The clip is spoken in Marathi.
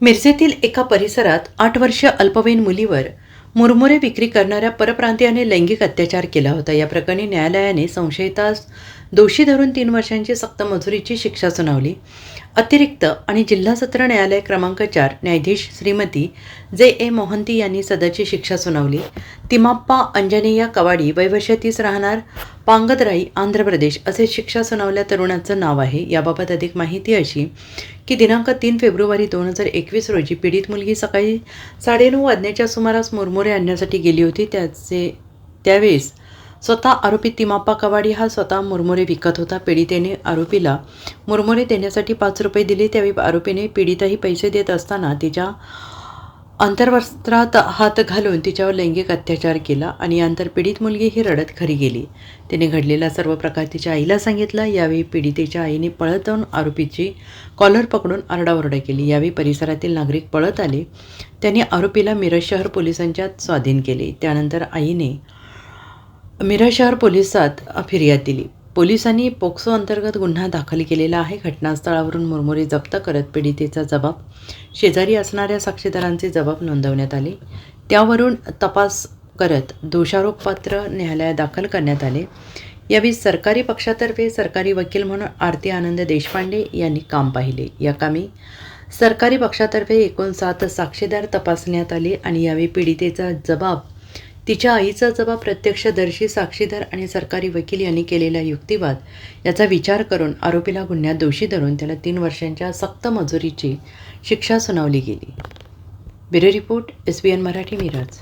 मिरजेतील एका परिसरात 8 वर्षीय अल्पवयीन मुलीवर मुरमुरे विक्री करणाऱ्या परप्रांतीयाने लैंगिक अत्याचार केला होता. या प्रकरणी न्यायालयाने संशयितास दोषी धरून 3 वर्षांची सक्त मजुरीची शिक्षा सुनावली. अतिरिक्त आणि जिल्हा सत्र न्यायालय क्रमांक 4 न्यायाधीश श्रीमती जे. मोहंती यांनी सदरची शिक्षा सुनावली. तिम्माप्पा अंजनेय कवाडी वय वर्ष 30 राहणार पांगदराई आंध्र प्रदेश असे शिक्षा सुनावल्या तरुणाचं नाव आहे. याबाबत अधिक माहिती अशी की दिनांक 3 फेब्रुवारी 2021 रोजी पीडित मुलगी सकाळी 9:30 वाजण्याच्या सुमारास मुरमुरे आणण्यासाठी गेली होती. त्यावेळेस स्वतः आरोपी तिम्माप्पा कवाडी हा स्वतः मुरमुरे विकत होता. पीडितेने आरोपीला मुरमुरे देण्यासाठी 5 रुपये दिले. त्यावेळी आरोपीने पीडिताही पैसे देत असताना तिच्या अंतर्वस्त्रात हात घालून तिच्यावर लैंगिक अत्याचार केला आणि यानंतर पीडित मुलगी ही रडत घरी गेली. तिने घडलेला सर्व प्रकार तिच्या आईला सांगितला. यावेळी पीडितेच्या आईने पळत जाऊन आरोपीची कॉलर पकडून आरडाओरडा केली. यावेळी परिसरातील नागरिक पळत आले. त्यांनी आरोपीला मिरज शहर पोलिसांच्या स्वाधीन केले. त्यानंतर आईने मिरज शहर पोलिसात फिर्याद दिली. पोलिसांनी पोक्सो अंतर्गत गुन्हा दाखल केलेला आहे. घटनास्थळावरून मुरमुरे जप्त करत पीडितेचा जबाब, शेजारी असणाऱ्या साक्षीदारांचे जबाब नोंदवण्यात आले. त्यावरून तपास करत दोषारोपपत्र न्यायालयात दाखल करण्यात आले. यावेळी सरकारी पक्षातर्फे सरकारी वकील म्हणून आरती आनंद देशपांडे यांनी काम पाहिले. या कामी सरकारी पक्षातर्फे एकूण 7 साक्षीदार तपासण्यात आले आणि यावेळी पीडितेचा जबाब, तिच्या आईचा जबाब, प्रत्यक्षदर्शी साक्षीदार आणि सरकारी वकील यांनी केलेला युक्तिवाद याचा विचार करून आरोपीला गुन्ह्यात दोषी धरून त्याला 3 वर्षांच्या सक्त मजुरीची शिक्षा सुनावली गेली. Bureau report, SBN Marathi, Miraj.